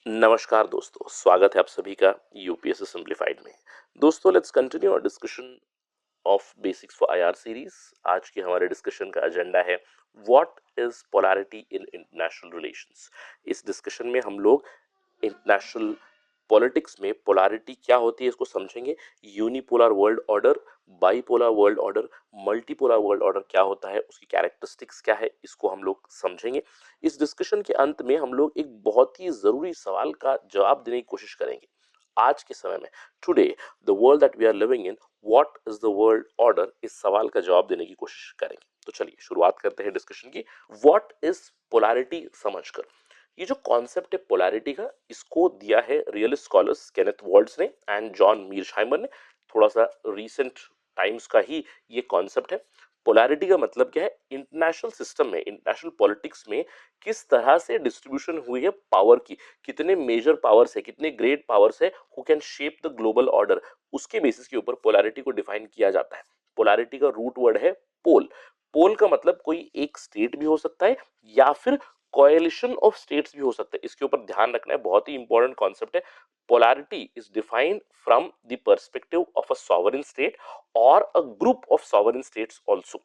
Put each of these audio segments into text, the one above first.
नमस्कार दोस्तों, स्वागत है आप सभी का यूपीएससी सिंप्लीफाइड में। दोस्तों, let's continue our discussion of basics for IR series. आज के हमारे डिस्कशन का एजेंडा है what is polarity in international relations. इस डिस्कशन में हम लोग इंटरनेशनल पॉलिटिक्स में पोलैरिटी क्या होती है इसको समझेंगे। Unipolar world order, bipolar world order, multipolar world order क्या होता है, उसकी कैरेक्टरिस्टिक्स क्या है, इसको हम लोग समझेंगे। इस डिस्कशन के अंत में हम लोग एक बहुत ही जरूरी सवाल का जवाब देने की कोशिश करेंगे। आज के समय में, today the world that we are living in, what is the world order, इस सवाल का जवाब देने की कोशिश करेंगे। तो चलिए शुरुआत करते हैं डिस्कशन की। व्हाट इज पोलैरिटी समझकर। ये जो कॉन्सेप्ट है पोलैरिटी का, इसको दिया है रियल स्कॉलर्स केनेथ वॉल्ट्ज ने एंड जॉन मीरशाइमर ने। थोड़ा सा रीसेंट टाइम्स का ही ये कॉन्सेप्ट है। पोलैरिटी का मतलब क्या है, इंटरनेशनल सिस्टम में, इंटरनेशनल पॉलिटिक्स में किस तरह से डिस्ट्रीब्यूशन हुई है पावर की, कितने मेजर पावर्स है, कितने ग्रेट पावर्स है who can shape the global order, उसके बेसिस के ऊपर पोलैरिटी को डिफाइन किया जाता है। पोलैरिटी का रूट वर्ड है पोल। पोल का मतलब कोई एक स्टेट भी हो सकता है या फिर कोएलिशन ऑफ स्टेट्स भी हो सकते हैं। इसके ऊपर ध्यान रखना है, बहुत ही इंपॉर्टेंट कॉन्सेप्ट है। Polarity is defined from the perspective of a sovereign state और a group of sovereign states also.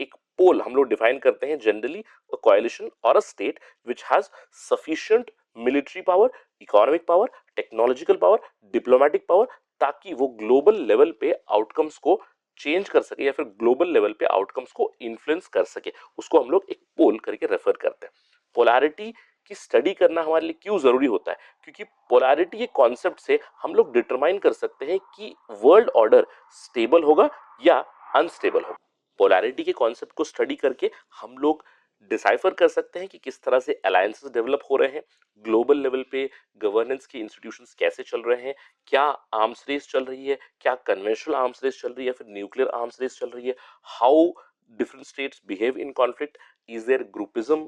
एक पोल हम लोग डिफाइन करते हैं जनरली अ कोएलिशन और a state which has sufficient military power, economic power, technological power, diplomatic power, ताकि वो global level पे आउटकम्स को चेंज कर सके या फिर ग्लोबल लेवल पे आउटकम्स को इन्फ्लुएंस कर सके। उसको हम लोग एक पोल करके रेफर करते हैं। पोलैरिटी की स्टडी करना हमारे लिए क्यों जरूरी होता है, क्योंकि पोलैरिटी के कॉन्सेप्ट से हम लोग डिटरमाइन कर सकते हैं कि वर्ल्ड ऑर्डर स्टेबल होगा या अनस्टेबल होगा। पोलैरिटी के कॉन्सेप्ट को स्टडी करके हम लोग डिसाइफर कर सकते हैं कि किस तरह से अलायंसेस डेवलप हो रहे हैं, ग्लोबल लेवल पे गवर्नेंस के इंस्टीट्यूशंस कैसे चल रहे हैं, क्या आर्म्स रेस चल रही है, क्या कन्वेंशनल आर्म्स रेस चल रही है या फिर न्यूक्लियर आर्म्स रेस चल रही है, how different states behave in conflict, is there groupism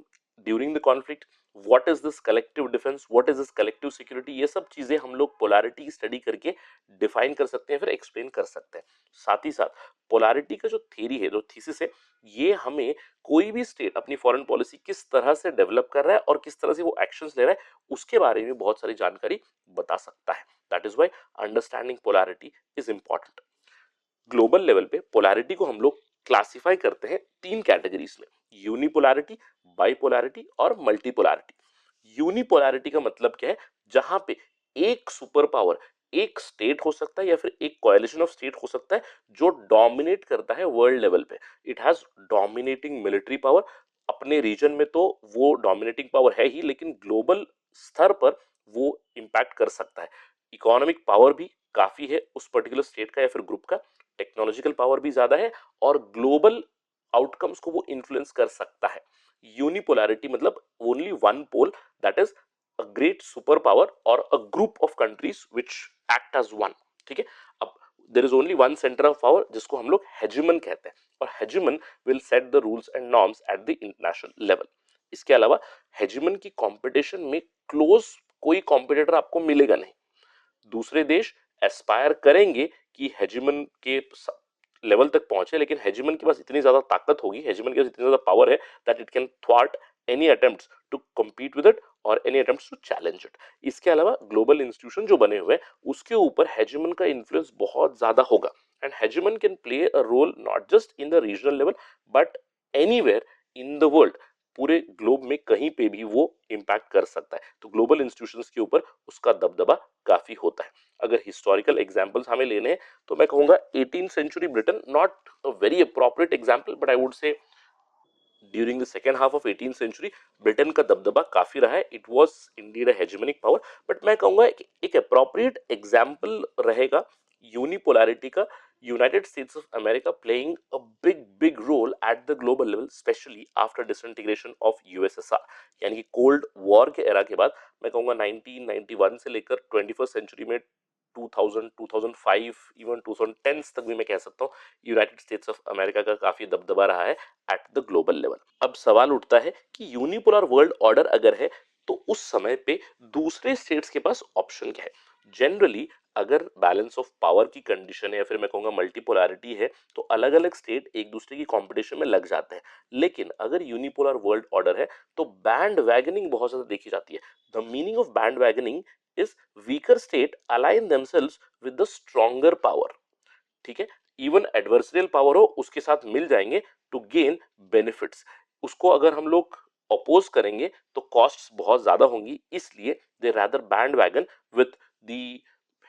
during the conflict, what is this collective defense, what is this collective security। ये सब चीजें हम लोग पोलैरिटी की स्टडी करके डिफाइन कर सकते हैं, फिर एक्सप्लेन कर सकते हैं। साथ ही साथ पोलैरिटी का जो थ्योरी है, जो थीसिस है, ये हमें कोई भी स्टेट अपनी फॉरेन पॉलिसी किस तरह से डेवलप कर रहा है और किस तरह से वो एक्शंस ले रहा है, उसके बारे में बहुत सारी जानकारी बता सकता है। That is why understanding polarity is important. Global level पे पोलैरिटी को हम लोग क्लासिफाई करते हैं तीन कैटेगरीज में, यूनिपोलैरिटी, बाइपोलैरिटी और मल्टीपोलैरिटी। यूनिपोलैरिटी का मतलब क्या है, जहां पे एक सुपर पावर, एक स्टेट हो सकता है या फिर एक कोएलिशन ऑफ स्टेट हो सकता है जो डोमिनेट करता है वर्ल्ड लेवल पे। It has dominating military power. अपने रीजन में तो वो डोमिनेटिंग पावर है ही, लेकिन ग्लोबल स्तर पर वो इंपैक्ट कर सकता है। इकोनॉमिक पावर भी काफी है उस पर्टिकुलर स्टेट का या फिर ग्रुप का, टेक्नोलॉजिकल पावर भी ज्यादा है और ग्लोबल आउटकम्स को वो इन्फ्लुएंस कर सकता है। यूनिपोलैरिटी मतलब only one pole, that is a great super power और a group of countries which act as one. ठीक है, अब there is only one centre of power जिसको हम लोग हेजिमन कहते हैं, और hegemon will set the rules and norms at the international level. इसके अलावा हेजिमन की कंपटीशन में क्लोज कोई कॉम्पिटिटर आपको मिलेगा नहीं। दूसरे देश एस्पायर करेंगे कि हेजिमन के लेवल तक पहुंचे, लेकिन हेजिमन के पास इतनी ज्यादा ताकत होगी, हेजिमन के पास इतनी ज्यादा पावर है that it can thwart any attempts to compete with it और any attempts to challenge it. इसके अलावा ग्लोबल इंस्टीट्यूशन जो बने हुए हैं उसके ऊपर हेजिमन का इन्फ्लुएंस बहुत ज्यादा होगा, and hegemon can play a role not just in the regional level but anywhere in the world. पूरे ग्लोब में कहीं पे भी वो इंपैक्ट कर सकता है, तो ग्लोबल इंस्टीट्यूशंस के ऊपर उसका दबदबा काफी होता है। अगर हिस्टोरिकल एग्जांपल्स हमें लेने हैं तो मैं कहूंगा 18th century Britain, not a very appropriate example but I would say during the second half of 18th century Britain का दबदबा काफी रहा है। It was indeed a hegemonic power, but मैं कहूंगा एक अप्रोप्रिएट एग्जांपल रहेगा यूनिपोलैरिटी का, United States of America playing a big role at the global level, specially after disintegration of USSR. यानी कि कोल्ड वॉर के एरा के बाद मैं कहूंगा 1991 से लेकर 21st सेंचुरी में 2000, 2005, इवन 2010 तक भी मैं कह सकता हूँ यूनाइटेड स्टेट्स ऑफ अमेरिका का काफी दबदबा रहा है एट द ग्लोबल लेवल। अब सवाल उठता है कि यूनिपोलर वर्ल्ड ऑर्डर अगर है तो उस समय पे दूसरे स्टेट्स के पास ऑप्शन क्या है। जनरली अगर बैलेंस ऑफ पावर की कंडीशन है या फिर मैं कहूंगा मल्टीपोलैरिटी है तो अलग अलग स्टेट एक दूसरे की कंपटीशन में लग जाते हैं। लेकिन अगर यूनिपोलर वर्ल्ड ऑर्डर है तो बैंड वैगनिंग बहुत ज्यादा देखी जाती है। The meaning of band wagoning is weaker state align themselves with the stronger power. ठीक है, इवन एडवर्सरियल पावर हो उसके साथ मिल जाएंगे टू गेन बेनिफिट्स। उसको अगर हम लोग अपोज करेंगे तो कॉस्ट्स बहुत ज्यादा होंगी, इसलिए they rather bandwagon with the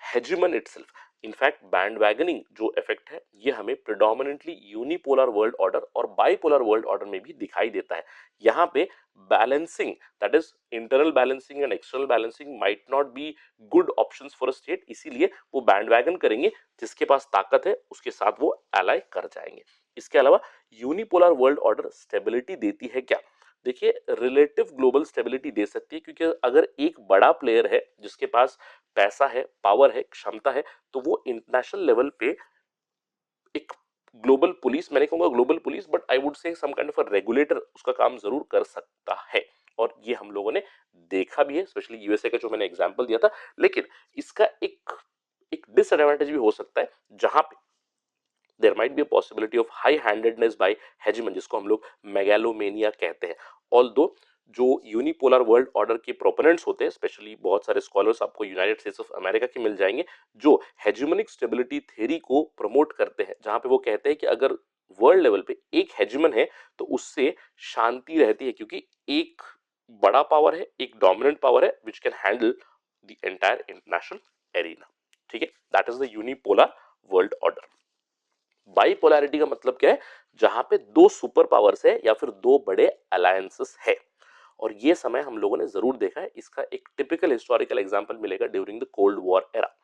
hegemon itself. In fact bandwagoning जो इफेक्ट है ये हमें प्रिडोमिनेंटली यूनिपोलर वर्ल्ड ऑर्डर और बाइपोलर वर्ल्ड ऑर्डर में भी दिखाई देता है। यहाँ पे balancing, that is internal balancing and external balancing might not be good options for a state, इसीलिए वो बैंड वैगन करेंगे, जिसके पास ताकत है उसके साथ वो एलाई कर जाएंगे। इसके अलावा यूनिपोलर वर्ल्ड ऑर्डर स्टेबिलिटी देती है क्या? देखिए, रिलेटिव ग्लोबल स्टेबिलिटी दे सकती है, क्योंकि अगर एक बड़ा प्लेयर है जिसके पास पैसा है, पावर है, क्षमता है, तो वो इंटरनेशनल लेवल पे एक ग्लोबल पुलिस, मैंने कहूंगा global police, but I would say some kind of a regulator उसका काम जरूर कर सकता है। और ये हम लोगों ने देखा भी है, स्पेशली यूएसए का जो मैंने एग्जांपल दिया था। लेकिन इसका एक एक डिसएडवांटेज भी हो सकता है, जहां पे there might be a possibility of high handedness by hegemon, जिसको हम लोग मेगालोमेनिया कहते हैं। ऑल्दो जो यूनिपोलर वर्ल्ड ऑर्डर के प्रोपोनेंट्स होते हैं, स्पेशली बहुत सारे स्कॉलर्स आपको यूनाइटेड स्टेट्स ऑफ अमेरिका के मिल जाएंगे, जो हेजिमनिक स्टेबिलिटी थ्योरी को प्रमोट करते हैं, जहां पे वो कहते हैं कि अगर वर्ल्ड लेवल पे एक हेजिमन है तो उससे शांति रहती है, क्योंकि एक बड़ा पावर है, एक डोमिनेंट पावर है which can handle the entire international arena. ठीक है, that is the unipolar world order. Bipolarity का मतलब क्या है? जहां पे दो सुपर पावर्स है या फिर दो बड़े अलायंसेस है। और ये समय हम लोगों ने जरूर देखा है, इसका एक टिपिकल हिस्टोरिकल एग्जांपल मिलेगा during the cold war era.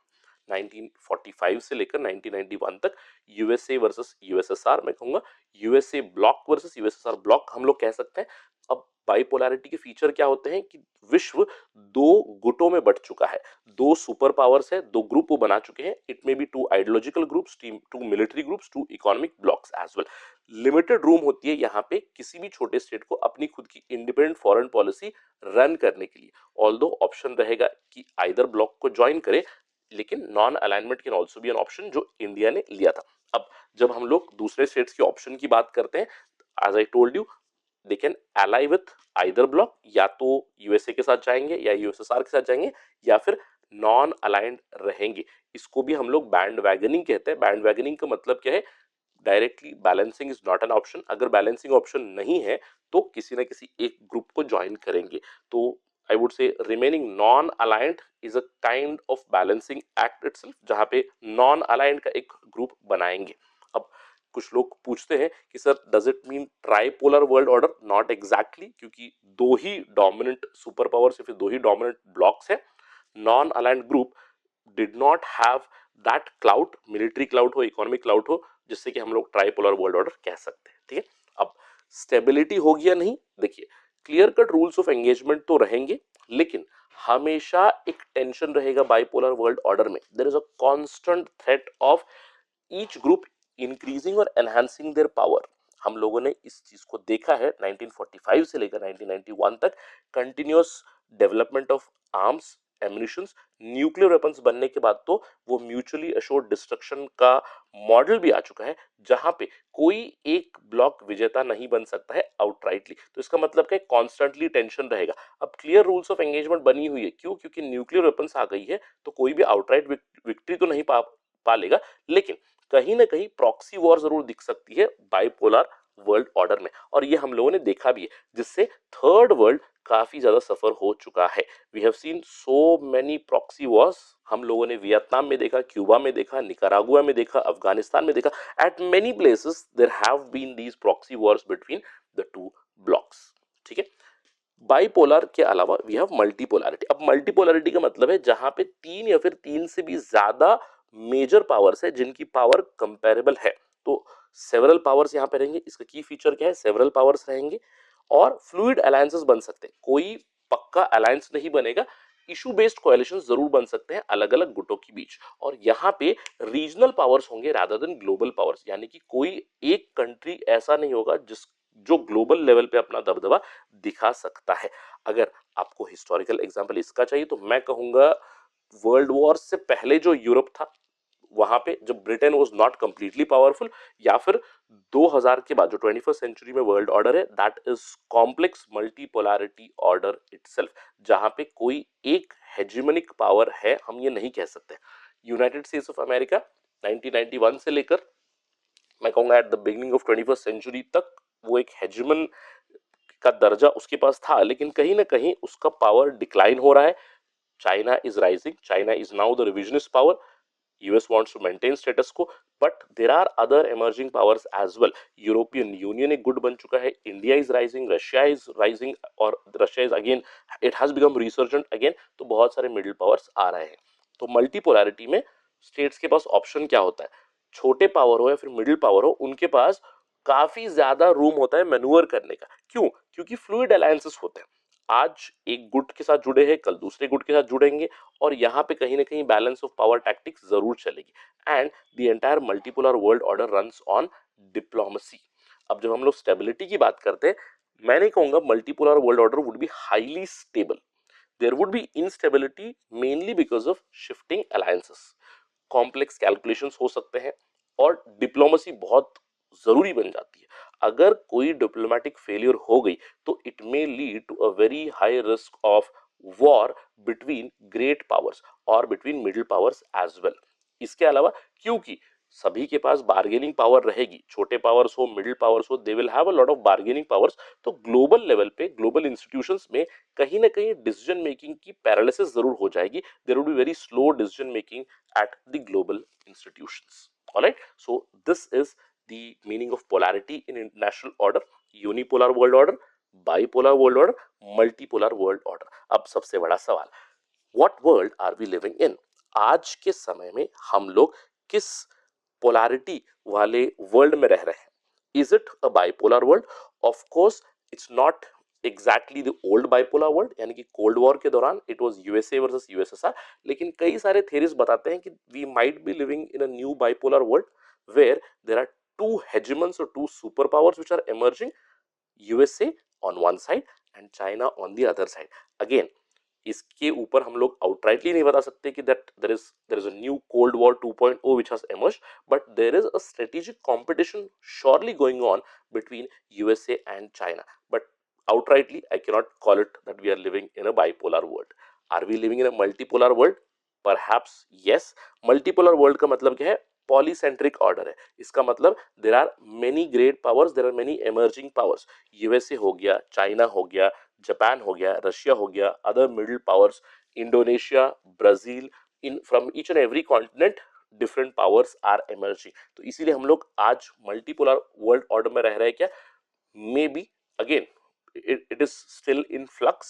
1945 से लेकर 1991 तक यूएसए वर्सेस यूएसएसआर, मैं कहूंगा USA block versus USSR block हम लोग कह सकते हैं। अब बाइपोलैरिटी के फीचर क्या होते हैं कि विश्व दो गुटों में बट चुका है, दो सुपर पावर्स है, दो ग्रुप वो बना चुके हैं। It may be to ideological groups, to military groups, to economic blocs as well. Limited room होती है यहाँ पे किसी भी छोटे स्टेट को अपनी खुद की इंडिपेंडेंट फॉरेन पॉलिसी रन करने के लिए। ऑल्दो ऑप्शन रहेगा कि आइदर ब्लॉक को ज्वाइन करे, लेकिन non alignment can also be an option, जो इंडिया ने लिया था। अब जब हम लोग दूसरे स्टेट्स के ऑप्शन की बात करते हैं, as I told you, they can ally with either bloc, या तो यूएसए के साथ जाएंगे या यूएसएसआर के साथ जाएंगे, या फिर नॉन अलाइंड रहेंगे। इसको भी हम लोग बैंड वैगनिंग कहते हैं। बैंड वैगनिंग का मतलब क्या है? Directly balancing is not an option. अगर बैलेंसिंग ऑप्शन नहीं है तो किसी ना किसी एक ग्रुप को ज्वाइन करेंगे। तो आई वुड से remaining non aligned is a kind of balancing act itself, जहां पे नॉन अलाइंड का एक ग्रुप बनाएंगे। अब कुछ लोग पूछते हैं कि sir does it mean tripolar world order? Not exactly, क्योंकि दो ही डोमिनेंट सुपर पावर्स या फिर दो ही डोमिनेंट ब्लॉक्स है। Non aligned group did not have that cloud, military cloud हो, इकोनॉमिक क्लाउड हो, जिससे कि हम लोग ट्राइपोलर वर्ल्ड ऑर्डर कह सकते हैं। ठीक है, अब स्टेबिलिटी होगी या नहीं? देखिए, clear cut rules of engagement तो रहेंगे, लेकिन हमेशा एक टेंशन रहेगा बाइपोलर वर्ल्ड ऑर्डर में। There is a constant threat of each group increasing और एनहांसिंग देयर पावर। हम लोगों ने इस चीज को देखा है 1945 से लेकर 1991 तक, continuous development of arms, ammunitions, nuclear weapons बनने के बाद तो वो म्यूचुअली अश्योर्ड डिस्ट्रक्शन का मॉडल भी आ चुका है, जहां पे कोई एक ब्लॉक विजेता नहीं बन सकता है आउटराइटली। तो इसका मतलब क्या है? कॉन्स्टेंटली टेंशन रहेगा। अब क्लियर रूल्स ऑफ एंगेजमेंट बनी हुई है, क्यों? क्योंकि न्यूक्लियर वेपन्स आ गई है, तो कोई भी आउटराइट विक्ट्री तो नहीं पा लेगा, लेकिन कहीं ना कहीं प्रॉक्सी वॉर जरूर दिख सकती है बाइपोलर वर्ल्ड ऑर्डर में। और ये हम लोगों ने देखा भी है, जिससे थर्ड वर्ल्ड काफी ज्यादा सफर हो चुका है। We have seen so many proxy wars. हम लोगों ने वियतनाम में देखा, क्यूबा में देखा, निकारागुआ में देखा, अफगानिस्तान में देखा। At many places there have been these proxy wars between the two blocs. ठीक है, बाइपोलर के अलावा वी हैव मल्टीपोलैरिटी। अब मल्टीपोलैरिटी का मतलब है जहां पे तीन या फिर तीन से भी ज्यादा मेजर पावर्स है जिनकी पावर कंपेरेबल है। तो सेवरल पावर्स यहां पे रहेंगे। इसका की फीचर क्या है? सेवरल पावर्स रहेंगे और फ्लूइड अलायंसेस बन सकते हैं। कोई पक्का अलायंस नहीं बनेगा, इशू बेस्ड कोएलिशन जरूर बन सकते हैं अलग अलग गुटों के बीच। और यहाँ पे रीजनल पावर्स होंगे रादर देन ग्लोबल पावर्स, यानी कि कोई एक कंट्री ऐसा नहीं होगा जो ग्लोबल लेवल पे अपना दबदबा दिखा सकता है। अगर आपको हिस्टोरिकल एग्जांपल इसका चाहिए तो मैं कहूंगा वर्ल्ड वॉर से पहले जो यूरोप था वहां पे जब Britain was not completely powerful, या फिर 2000 के बाद जो 21st सेंचुरी में वर्ल्ड ऑर्डर है that is complex multipolarity order itself, जहां पे कोई एक हेजिमोनिक पावर है हम ये नहीं कह सकते। यूनाइटेड स्टेट्स ऑफ अमेरिका 1991 से लेकर मैं कहूंगा at the beginning of 21st century तक वो एक हेजिमन का दर्जा उसके पास था, लेकिन कहीं ना कहीं उसका पावर डिक्लाइन हो रहा है। China is rising, China is now the revisionist power, US wants to maintain status quo, but there are other emerging powers as well. European Union एक गुट बन चुका है, India is rising, Russia is rising, और Russia is again, it has become resurgent again, तो बहुत सारे middle powers आ रहे हैं। तो मल्टीपोलैरिटी में स्टेट्स के पास ऑप्शन क्या होता है, छोटे पावर हो या फिर मिडिल पावर हो, उनके पास काफी ज्यादा रूम होता है मैन्यूवर करने का। क्यों? क्योंकि फ्लूइड अलायंसेस होते हैं, आज एक गुट के साथ जुड़े हैं, कल दूसरे गुट के साथ जुड़ेंगे, और यहाँ पे कहीं ना कहीं बैलेंस ऑफ पावर टैक्टिक्स जरूर चलेगी। And the entire multipolar world order runs on diplomacy. अब जब हम लोग स्टेबिलिटी की बात करते हैं, मैं नहीं कहूंगा multipolar world order would be highly stable, there would be instability mainly because of shifting alliances, complex calculations हो सकते हैं, और डिप्लोमेसी बहुत जरूरी बन जाती है। अगर कोई डिप्लोमेटिक फेलियर हो गई तो it may lead to a very high risk of war between great powers और between middle powers as well. इसके अलावा क्योंकि सभी के पास बार्गेनिंग पावर रहेगी, छोटे पावर्स हो मिडिल पावर्स हो, they will have a lot of bargaining powers, तो ग्लोबल लेवल पे ग्लोबल इंस्टीट्यूशंस में कहीं ना कहीं डिसीजन मेकिंग की पैरालिसिस जरूर हो जाएगी, there would be very slow decision making at the global institutions. All right, so this is the meaning of polarity in international order: unipolar world order, bipolar world order, multipolar world order. अब सबसे बड़ा सवाल, what world are we living in? आज के समय में हम लोग किस पोलैरिटी वाले वर्ल्ड में रह रहे हैं? Is it a bipolar world? Of course it's not exactly the old bipolar world, यानी कि कोल्ड वॉर के दौरान it was USA versus USSR, लेकिन कई सारे थ्योरीज बताते हैं कि we might be living in a new bipolar world where there are two hegemons और two super powers which are emerging, USA on one side and China on the other side. Again इसके ऊपर हम लोग outrightly नहीं बता सकते कि that there is a new cold war 2.0 which has emerged, but there is a strategic competition surely going on between USA and China, but outrightly I cannot call it that we are living in a bipolar world. Are we living in a multipolar world? Perhaps yes. Multipolar world का मतलब क्या है? Polycentric order है। इसका मतलब there are many great powers, there are many emerging powers, USA हो गया, China हो गया, जापान हो गया, रशिया हो गया, other middle powers, Indonesia, Brazil, in from each and every continent different powers are emerging. तो इसीलिए हम लोग आज मल्टीपोलर वर्ल्ड ऑर्डर में रह रहे हैं क्या? May be, again it is still in flux.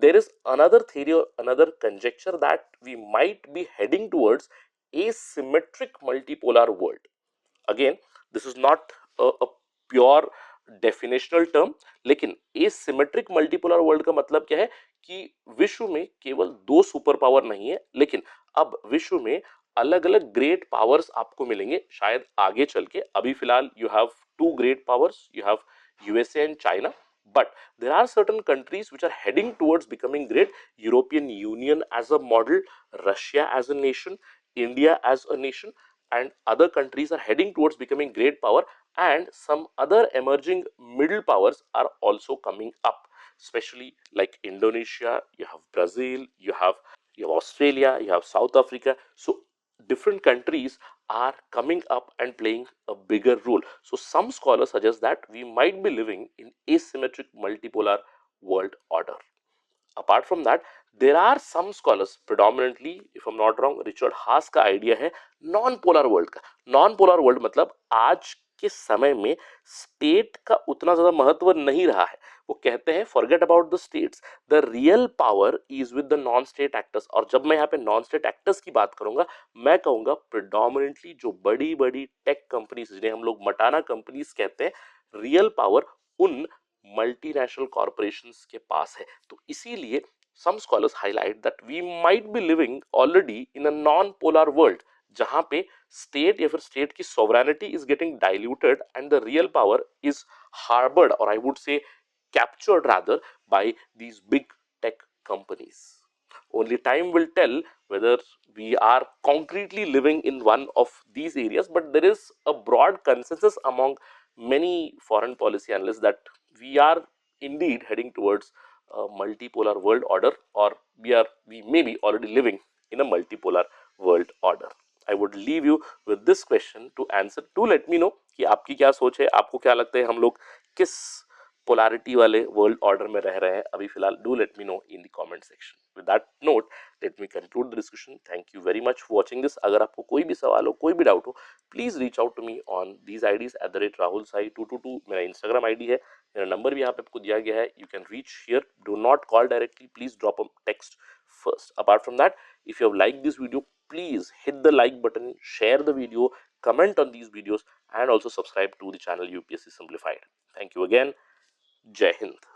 There is another theory or another conjecture that we might be heading towards asymmetric multipolar world. Again, this is not a pure definitional term, लेकिन asymmetric multipolar world का मतलब क्या है कि विश्व में केवल दो सुपर पावर नहीं है, लेकिन अब विश्व में अलग अलग ग्रेट पावर्स आपको मिलेंगे शायद आगे चल के। अभी फिलहाल you have two great powers, you have USA and China, but there are certain countries which are heading towards becoming great. European Union as a model, Russia as a nation, India as a nation, and other countries are heading towards becoming great power, and some other emerging middle powers are also coming up, especially like Indonesia, you have Brazil, you have Australia, you have South Africa. So different countries are coming up and playing a bigger role. So some scholars suggest that we might be living in asymmetric multipolar world order. Apart from that, there are some scholars, predominantly if I'm not wrong Richard हास का idea है non polar world का। Non polar world मतलब आज के समय में state का उतना ज्यादा महत्व नहीं रहा है। वो कहते हैं forget about the states, the real power is with the non state actors. और जब मैं यहाँ पे नॉन स्टेट एक्टर्स की बात करूंगा, मैं कहूंगा प्रिडोमिनेटली जो बड़ी बड़ी टेक कंपनीज जिन्हें हम लोग मटाना कंपनीज कहते हैं, रियल पावर उन मल्टीनेशनल कॉर्पोरेशंस के पास है। तो इसीलिए some scholars highlight that we might be living already in a non-polar world जहां पे स्टेट या फिर स्टेट की sovereignty is getting diluted and the real power is harbored, or I would say captured rather, by these big tech companies. Only time will tell whether we are concretely living in one of these areas, but there is a broad consensus among many foreign policy analysts that we are indeed heading towards a multipolar world order, or we may be already living in a multipolar world order. I would leave you with this question to answer. To let me know कि आपकी क्या सोच है, आपको क्या लगता है हम लोग किस पोलैरिटी वाले वर्ल्ड ऑर्डर में रह रहे हैं अभी फिलहाल. Do let me know in the comment section. With that note let me conclude the discussion. Thank you very much for watching this. अगर आपको कोई भी सवाल हो, कोई भी डाउट हो, please reach out to me on these IDs @rahulsai222 मेरा इंस्टाग्राम आईडी है. मेरा नंबर भी यहाँ पे आपको दिया गया है. You can reach here. Do not call directly, please drop a text first. Apart from that, if you have liked this video, please hit the like button, share the video, comment on these videos, and also subscribe to the channel UPSC Simplified. Thank you again. Jai Hind.